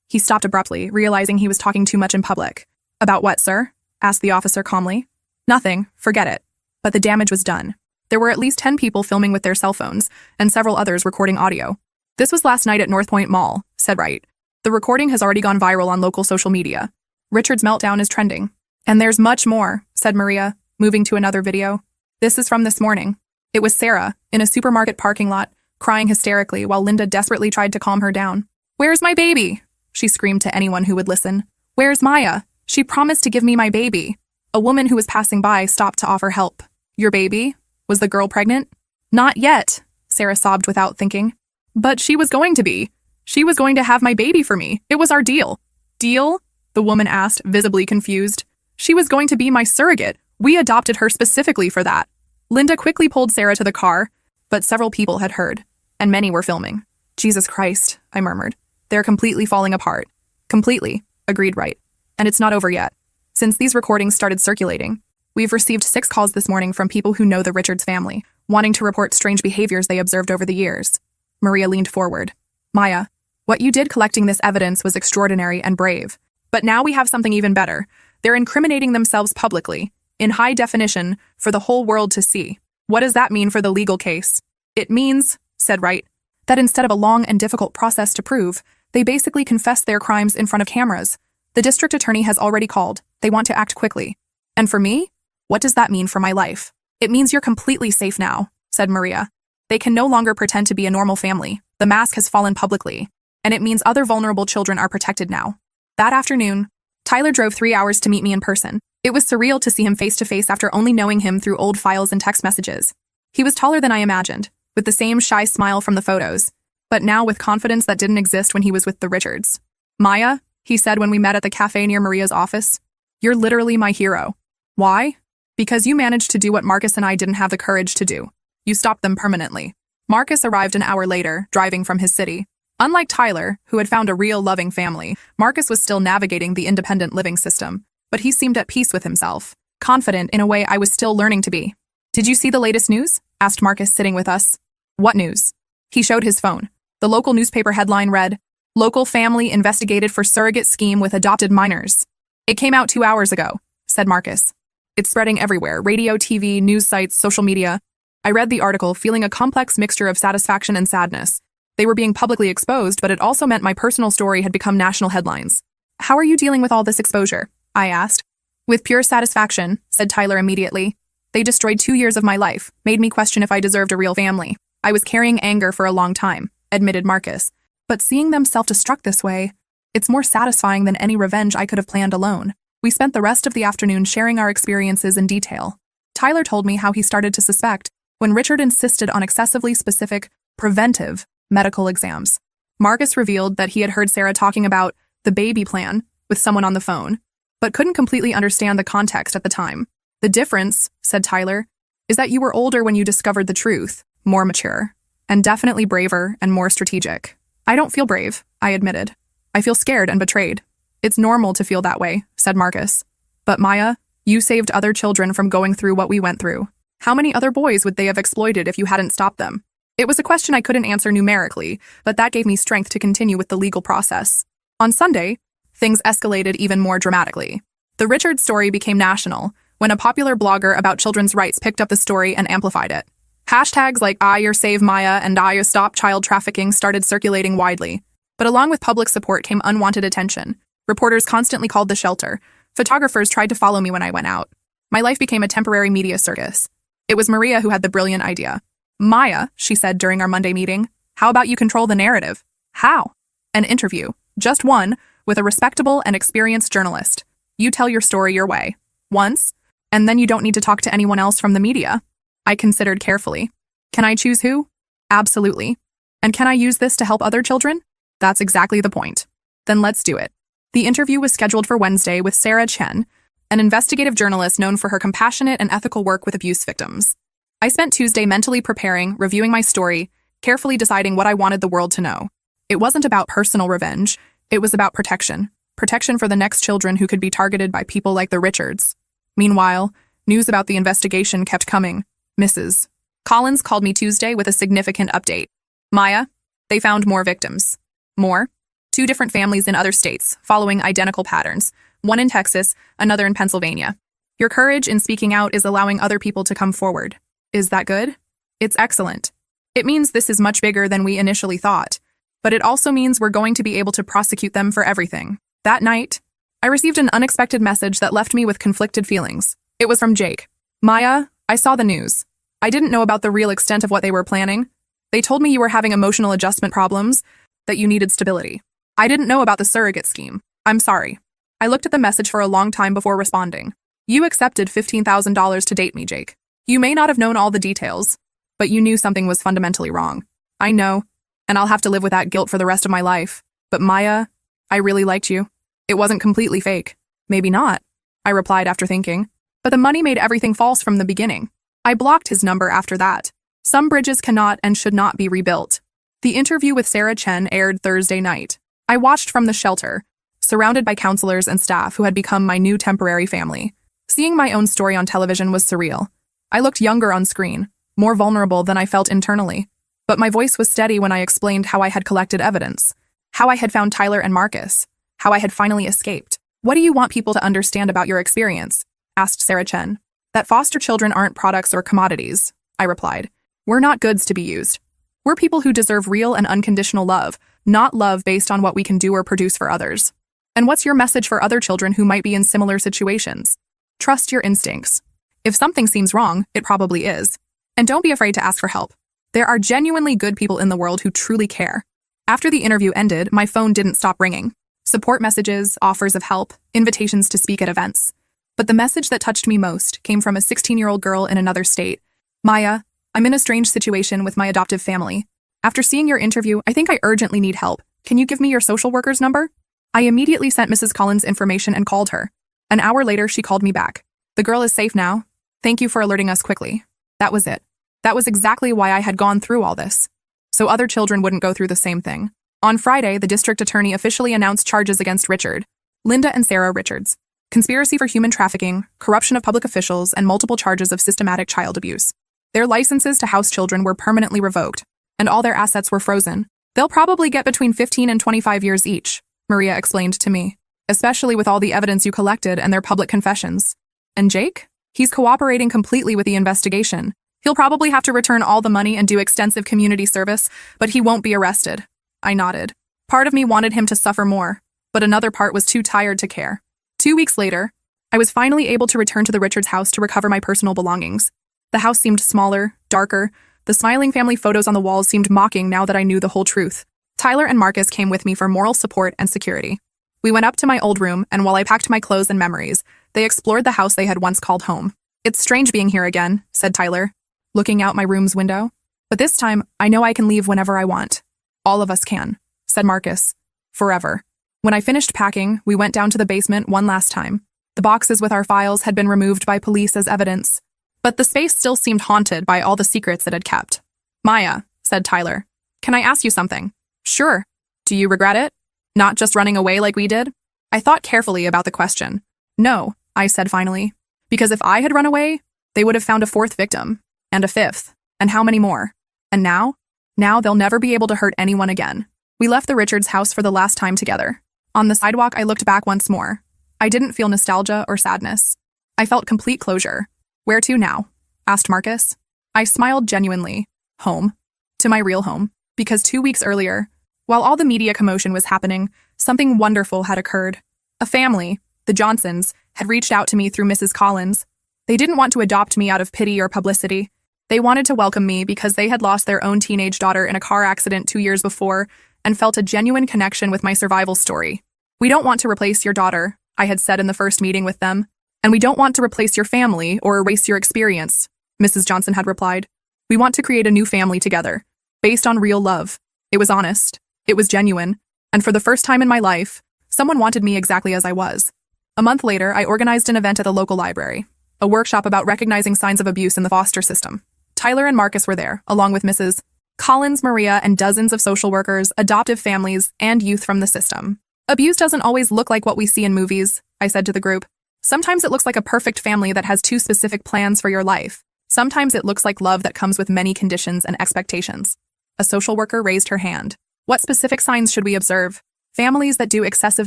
He stopped abruptly, realizing he was talking too much in public. About what, sir? Asked the officer calmly. Nothing. Forget it. But the damage was done. There were at least 10 people filming with their cell phones, and several others recording audio. This was last night at North Point Mall, said Wright. The recording has already gone viral on local social media. Richard's meltdown is trending. And there's much more, said Maria, moving to another video. This is from this morning. It was Sarah, in a supermarket parking lot, crying hysterically while Linda desperately tried to calm her down. Where's my baby? She screamed to anyone who would listen. Where's Maya? She promised to give me my baby. A woman who was passing by stopped to offer help. Your baby? Was the girl pregnant? Not yet, Sarah sobbed without thinking. But she was going to be. She was going to have my baby for me. It was our deal. Deal? The woman asked, visibly confused. She was going to be my surrogate. We adopted her specifically for that. Linda quickly pulled Sarah to the car, but several people had heard, and many were filming. Jesus Christ, I murmured. They're completely falling apart. Completely, agreed Wright. And it's not over yet. Since these recordings started circulating, we've received 6 calls this morning from people who know the Richards family, wanting to report strange behaviors they observed over the years. Maria leaned forward. Maya, what you did collecting this evidence was extraordinary and brave. But now we have something even better. They're incriminating themselves publicly, in high definition, for the whole world to see. What does that mean for the legal case? It means, said Wright, that instead of a long and difficult process to prove, they basically confessed their crimes in front of cameras. The district attorney has already called. They want to act quickly. And for me? What does that mean for my life? It means you're completely safe now, said Maria. They can no longer pretend to be a normal family. The mask has fallen publicly. And it means other vulnerable children are protected now. That afternoon, Tyler drove 3 hours to meet me in person. It was surreal to see him face to face after only knowing him through old files and text messages. He was taller than I imagined, with the same shy smile from the photos, but now with confidence that didn't exist when he was with the Richards. Maya, he said when we met at the cafe near Maria's office, you're literally my hero. Why? Because you managed to do what Marcus and I didn't have the courage to do. You stopped them permanently. Marcus arrived an hour later, driving from his city. Unlike Tyler, who had found a real loving family, Marcus was still navigating the independent living system, but he seemed at peace with himself, confident in a way I was still learning to be. Did you see the latest news? Asked Marcus sitting with us. What news? He showed his phone. The local newspaper headline read, Local family investigated for surrogate scheme with adopted minors. It came out 2 hours ago, said Marcus. It's spreading everywhere, radio, TV, news sites, social media. I read the article feeling a complex mixture of satisfaction and sadness. They were being publicly exposed, but it also meant my personal story had become national headlines. How are you dealing with all this exposure? I asked. With pure satisfaction, said Tyler immediately. They destroyed 2 years of my life, made me question if I deserved a real family. I was carrying anger for a long time, admitted Marcus. But seeing them self-destruct this way, it's more satisfying than any revenge I could have planned alone. We spent the rest of the afternoon sharing our experiences in detail. Tyler told me how he started to suspect when Richard insisted on excessively specific, preventive medical exams. Marcus revealed that he had heard Sarah talking about the baby plan with someone on the phone, but couldn't completely understand the context at the time. The difference, said Tyler, is that you were older when you discovered the truth, more mature, and definitely braver and more strategic. I don't feel brave, I admitted. I feel scared and betrayed. It's normal to feel that way, said Marcus. But Maya, you saved other children from going through what we went through. How many other boys would they have exploited if you hadn't stopped them? It was a question I couldn't answer numerically, but that gave me strength to continue with the legal process. On Sunday, things escalated even more dramatically. The Richards story became national when a popular blogger about children's rights picked up the story and amplified it. Hashtags like #ISaveMaya and #StopChildTrafficking started circulating widely. But along with public support came unwanted attention. Reporters constantly called the shelter. Photographers tried to follow me when I went out. My life became a temporary media circus. It was Maria who had the brilliant idea. Maya, she said during our Monday meeting, how about you control the narrative? How? An interview. Just one, with a respectable and experienced journalist. You tell your story your way. Once, and then you don't need to talk to anyone else from the media. I considered carefully. Can I choose who? Absolutely. And can I use this to help other children? That's exactly the point. Then let's do it. The interview was scheduled for Wednesday with Sarah Chen, an investigative journalist known for her compassionate and ethical work with abuse victims. I spent Tuesday mentally preparing, reviewing my story, carefully deciding what I wanted the world to know. It wasn't about personal revenge. It was about protection. Protection for the next children who could be targeted by people like the Richards. Meanwhile, news about the investigation kept coming. Mrs. Collins called me Tuesday with a significant update. Maya, they found more victims. More? 2 different families in other states, following identical patterns. One in Texas, another in Pennsylvania. Your courage in speaking out is allowing other people to come forward. Is that good? It's excellent. It means this is much bigger than we initially thought. But it also means we're going to be able to prosecute them for everything. That night, I received an unexpected message that left me with conflicted feelings. It was from Jake. Maya, I saw the news. I didn't know about the real extent of what they were planning. They told me you were having emotional adjustment problems, that you needed stability. I didn't know about the surrogate scheme. I'm sorry. I looked at the message for a long time before responding. You accepted $15,000 to date me, Jake. You may not have known all the details, but you knew something was fundamentally wrong. I know, and I'll have to live with that guilt for the rest of my life. But Maya, I really liked you. It wasn't completely fake. Maybe not, I replied after thinking. But the money made everything false from the beginning. I blocked his number after that. Some bridges cannot and should not be rebuilt. The interview with Sarah Chen aired Thursday night. I watched from the shelter, surrounded by counselors and staff who had become my new temporary family. Seeing my own story on television was surreal. I looked younger on screen, more vulnerable than I felt internally. But my voice was steady when I explained how I had collected evidence, how I had found Tyler and Marcus, how I had finally escaped. What do you want people to understand about your experience? Asked Sarah Chen. That foster children aren't products or commodities, I replied. We're not goods to be used. We're people who deserve real and unconditional love, not love based on what we can do or produce for others. And what's your message for other children who might be in similar situations? Trust your instincts. If something seems wrong, it probably is. And don't be afraid to ask for help. There are genuinely good people in the world who truly care. After the interview ended, my phone didn't stop ringing. Support messages, offers of help, invitations to speak at events. But the message that touched me most came from a 16-year-old girl in another state. Maya, I'm in a strange situation with my adoptive family. After seeing your interview, I think I urgently need help. Can you give me your social worker's number? I immediately sent Mrs. Collins information and called her. An hour later, she called me back. The girl is safe now. Thank you for alerting us quickly. That was it. That was exactly why I had gone through all this. So other children wouldn't go through the same thing. On Friday, the district attorney officially announced charges against Richard, Linda and Sarah Richards. Conspiracy for human trafficking, corruption of public officials, and multiple charges of systematic child abuse. Their licenses to house children were permanently revoked, and all their assets were frozen. They'll probably get between 15 and 25 years each, Maria explained to me, especially with all the evidence you collected and their public confessions. And Jake? He's cooperating completely with the investigation. He'll probably have to return all the money and do extensive community service, but he won't be arrested. I nodded. Part of me wanted him to suffer more, but another part was too tired to care. 2 weeks later, I was finally able to return to the Richards house to recover my personal belongings. The house seemed smaller, darker. The smiling family photos on the walls seemed mocking now that I knew the whole truth. Tyler and Marcus came with me for moral support and security. We went up to my old room, and while I packed my clothes and memories, they explored the house they had once called home. It's strange being here again, said Tyler, looking out my room's window. But this time, I know I can leave whenever I want. All of us can, said Marcus. Forever. When I finished packing, we went down to the basement one last time. The boxes with our files had been removed by police as evidence. But the space still seemed haunted by all the secrets it had kept. Maya, said Tyler, can I ask you something? Sure. Do you regret it? Not just running away like we did? I thought carefully about the question. No, I said finally. Because if I had run away, they would have found a fourth victim. And a fifth. And how many more? And now? Now they'll never be able to hurt anyone again. We left the Richards house for the last time together. On the sidewalk, I looked back once more. I didn't feel nostalgia or sadness. I felt complete closure. Where to now? Asked Marcus. I smiled genuinely. Home. To my real home. Because 2 weeks earlier, while all the media commotion was happening, something wonderful had occurred. A family, the Johnsons, had reached out to me through Mrs. Collins. They didn't want to adopt me out of pity or publicity. They wanted to welcome me because they had lost their own teenage daughter in a car accident 2 years before and felt a genuine connection with my survival story. We don't want to replace your daughter, I had said in the first meeting with them. And we don't want to replace your family or erase your experience, Mrs. Johnson had replied. We want to create a new family together, based on real love. It was honest. It was genuine. And for the first time in my life, someone wanted me exactly as I was. A month later, I organized an event at the local library, a workshop about recognizing signs of abuse in the foster system. Tyler and Marcus were there, along with Mrs. Collins, Maria, and dozens of social workers, adoptive families, and youth from the system. Abuse doesn't always look like what we see in movies, I said to the group. Sometimes it looks like a perfect family that has 2 specific plans for your life. Sometimes it looks like love that comes with many conditions and expectations. A social worker raised her hand. What specific signs should we observe? Families that do excessive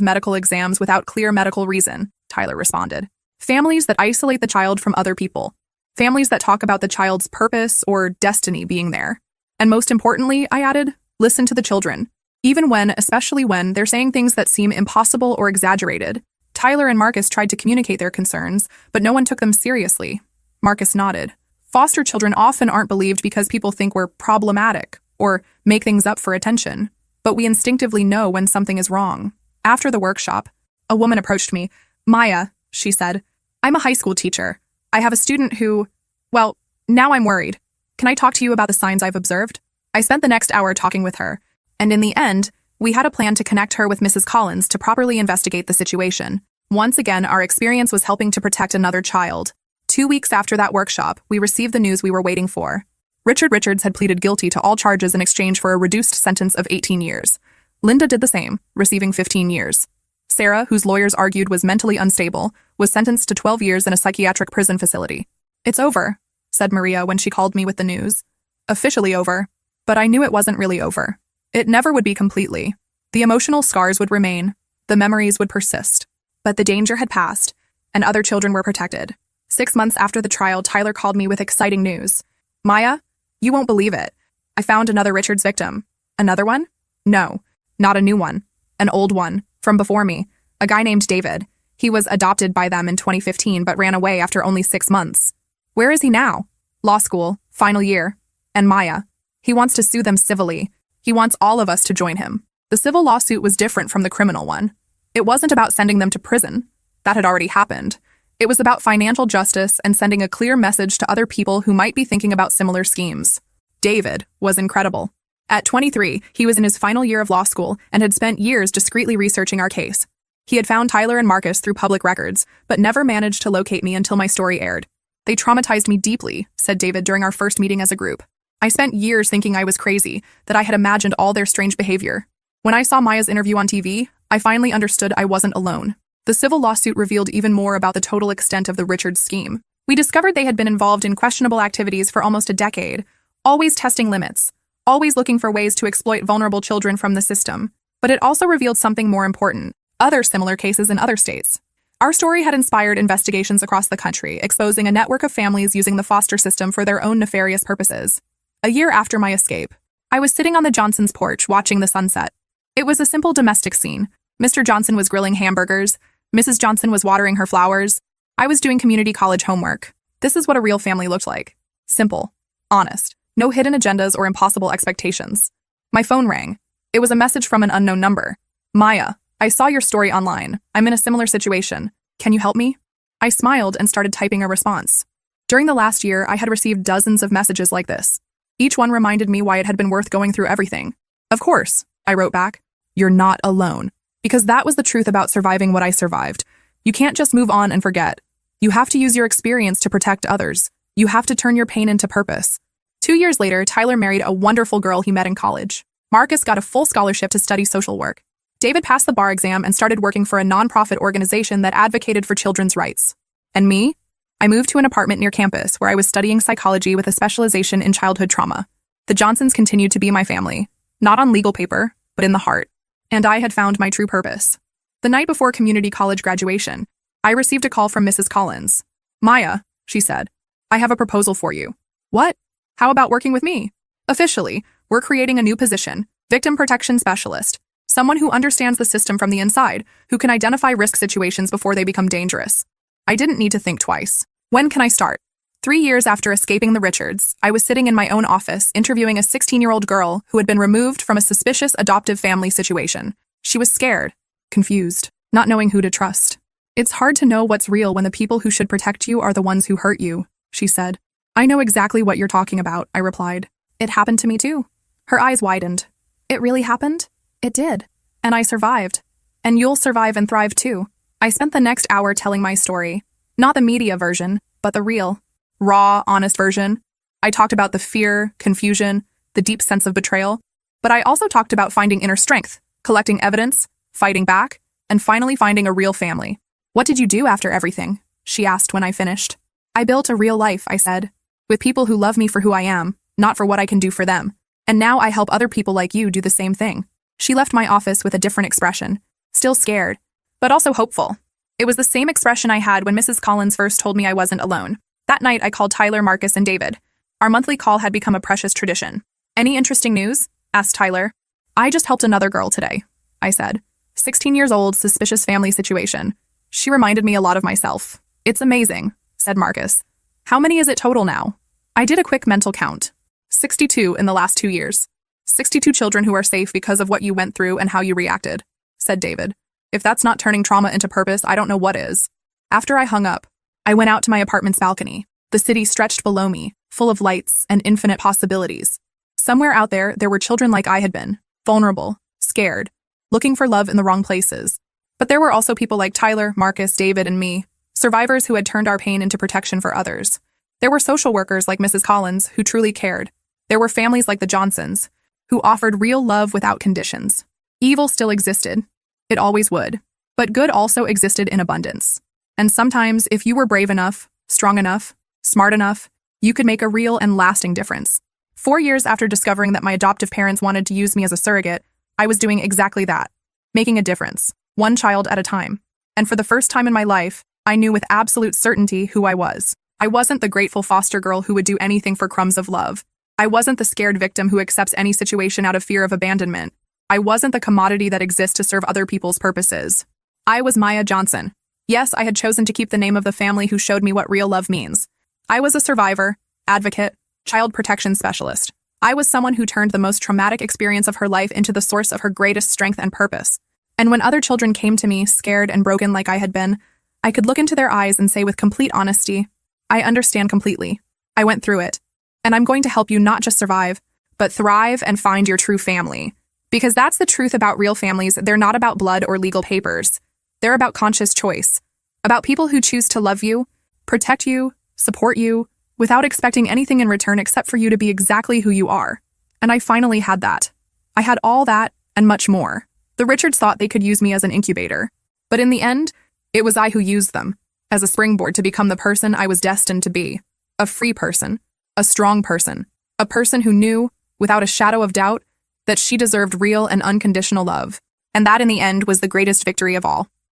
medical exams without clear medical reason, Tyler responded. Families that isolate the child from other people. Families that talk about the child's purpose or destiny being there. And most importantly, I added, listen to the children. Even when, especially when, they're saying things that seem impossible or exaggerated. Tyler and Marcus tried to communicate their concerns, but no one took them seriously. Marcus nodded. Foster children often aren't believed because people think we're problematic or make things up for attention. But we instinctively know when something is wrong. After the workshop, a woman approached me. Maya, she said, I'm a high school teacher. I have a student who, well, now I'm worried. Can I talk to you about the signs I've observed? I spent the next hour talking with her, and in the end, we had a plan to connect her with Mrs. Collins to properly investigate the situation. Once again, our experience was helping to protect another child. 2 weeks after that workshop, we received the news we were waiting for. Richard Richards had pleaded guilty to all charges in exchange for a reduced sentence of 18 years. Linda did the same, receiving 15 years. Sarah, whose lawyers argued was mentally unstable, was sentenced to 12 years in a psychiatric prison facility. It's over, said Maria when she called me with the news. Officially over, but I knew it wasn't really over. It never would be completely. The emotional scars would remain, the memories would persist. But the danger had passed, and other children were protected. 6 months after the trial, Tyler called me with exciting news. Maya, you won't believe it. I found another Richards victim. Another one? No, not a new one. An old one, from before me. A guy named David. He was adopted by them in 2015 but ran away after only 6 months. Where is he now? Law school, final year. And Maya. He wants to sue them civilly. He wants all of us to join him. The civil lawsuit was different from the criminal one. It wasn't about sending them to prison. That had already happened. It was about financial justice and sending a clear message to other people who might be thinking about similar schemes. David was incredible. At 23, he was in his final year of law school and had spent years discreetly researching our case. He had found Tyler and Marcus through public records, but never managed to locate me until my story aired. They traumatized me deeply, said David during our first meeting as a group. I spent years thinking I was crazy, that I had imagined all their strange behavior. When I saw Maya's interview on TV, I finally understood I wasn't alone. The civil lawsuit revealed even more about the total extent of the Richards scheme. We discovered they had been involved in questionable activities for almost a decade, always testing limits, always looking for ways to exploit vulnerable children from the system. But it also revealed something more important, other similar cases in other states. Our story had inspired investigations across the country, exposing a network of families using the foster system for their own nefarious purposes. A year after my escape, I was sitting on the Johnsons' porch watching the sunset. It was a simple domestic scene. Mr. Johnson was grilling hamburgers. Mrs. Johnson was watering her flowers. I was doing community college homework. This is what a real family looked like. Simple. Honest. No hidden agendas or impossible expectations. My phone rang. It was a message from an unknown number. Maya, I saw your story online. I'm in a similar situation. Can you help me? I smiled and started typing a response. During the last year, I had received dozens of messages like this. Each one reminded me why it had been worth going through everything. Of course, I wrote back. You're not alone. Because that was the truth about surviving what I survived. You can't just move on and forget. You have to use your experience to protect others. You have to turn your pain into purpose. 2 years later, Tyler married a wonderful girl he met in college. Marcus got a full scholarship to study social work. David passed the bar exam and started working for a nonprofit organization that advocated for children's rights. And me? I moved to an apartment near campus where I was studying psychology with a specialization in childhood trauma. The Johnsons continued to be my family, not on legal paper, but in the heart. And I had found my true purpose. The night before community college graduation, I received a call from Mrs. Collins. "Maya," she said, "I have a proposal for you." "What? How about working with me?" "Officially, we're creating a new position, victim protection specialist, someone who understands the system from the inside, who can identify risk situations before they become dangerous." I didn't need to think twice. When can I start? 3 years after escaping the Richards, I was sitting in my own office interviewing a 16-year-old girl who had been removed from a suspicious adoptive family situation. She was scared, confused, not knowing who to trust. "It's hard to know what's real when the people who should protect you are the ones who hurt you," she said. "I know exactly what you're talking about," I replied. "It happened to me too." Her eyes widened. "It really happened?" "It did. And I survived. And you'll survive and thrive too." I spent the next hour telling my story. Not the media version, but the real, raw, honest version. I talked about the fear, confusion, the deep sense of betrayal. But I also talked about finding inner strength, collecting evidence, fighting back, and finally finding a real family. "What did you do after everything?" she asked when I finished. "I built a real life," I said, "with people who love me for who I am, not for what I can do for them. And now I help other people like you do the same thing." She left my office with a different expression, still scared, but also hopeful. It was the same expression I had when Mrs. Collins first told me I wasn't alone. That night, I called Tyler, Marcus, and David. Our monthly call had become a precious tradition. "Any interesting news?" asked Tyler. "I just helped another girl today," I said. 16 years old, suspicious family situation. She reminded me a lot of myself. "It's amazing," said Marcus. "How many is it total now?" I did a quick mental count. 62 in the last 2 years. 62 children who are safe because of what you went through and how you reacted, said David. "If that's not turning trauma into purpose, I don't know what is." After I hung up, I went out to my apartment's balcony. The city stretched below me, full of lights and infinite possibilities. Somewhere out there were children like I had been, vulnerable, scared, looking for love in the wrong places. But there were also people like Tyler, Marcus, David, and me, survivors who had turned our pain into protection for others. There were social workers like Mrs. Collins who truly cared. There were families like the Johnsons, who offered real love without conditions. Evil still existed. It always would. But good also existed in abundance. And sometimes, if you were brave enough, strong enough, smart enough, you could make a real and lasting difference. 4 years after discovering that my adoptive parents wanted to use me as a surrogate, I was doing exactly that, making a difference, one child at a time. And for the first time in my life, I knew with absolute certainty who I was. I wasn't the grateful foster girl who would do anything for crumbs of love. I wasn't the scared victim who accepts any situation out of fear of abandonment. I wasn't the commodity that exists to serve other people's purposes. I was Maya Johnson. Yes, I had chosen to keep the name of the family who showed me what real love means. I was a survivor, advocate, child protection specialist. I was someone who turned the most traumatic experience of her life into the source of her greatest strength and purpose. And when other children came to me, scared and broken like I had been, I could look into their eyes and say with complete honesty, "I understand completely. I went through it. And I'm going to help you not just survive, but thrive and find your true family." Because that's the truth about real families. They're not about blood or legal papers. They're about conscious choice. About people who choose to love you, protect you, support you, without expecting anything in return except for you to be exactly who you are. And I finally had that. I had all that and much more. The Richards thought they could use me as an incubator. But in the end, it was I who used them, as a springboard to become the person I was destined to be. A free person, a strong person, a person who knew, without a shadow of doubt, that she deserved real and unconditional love. And that in the end was the greatest victory of all.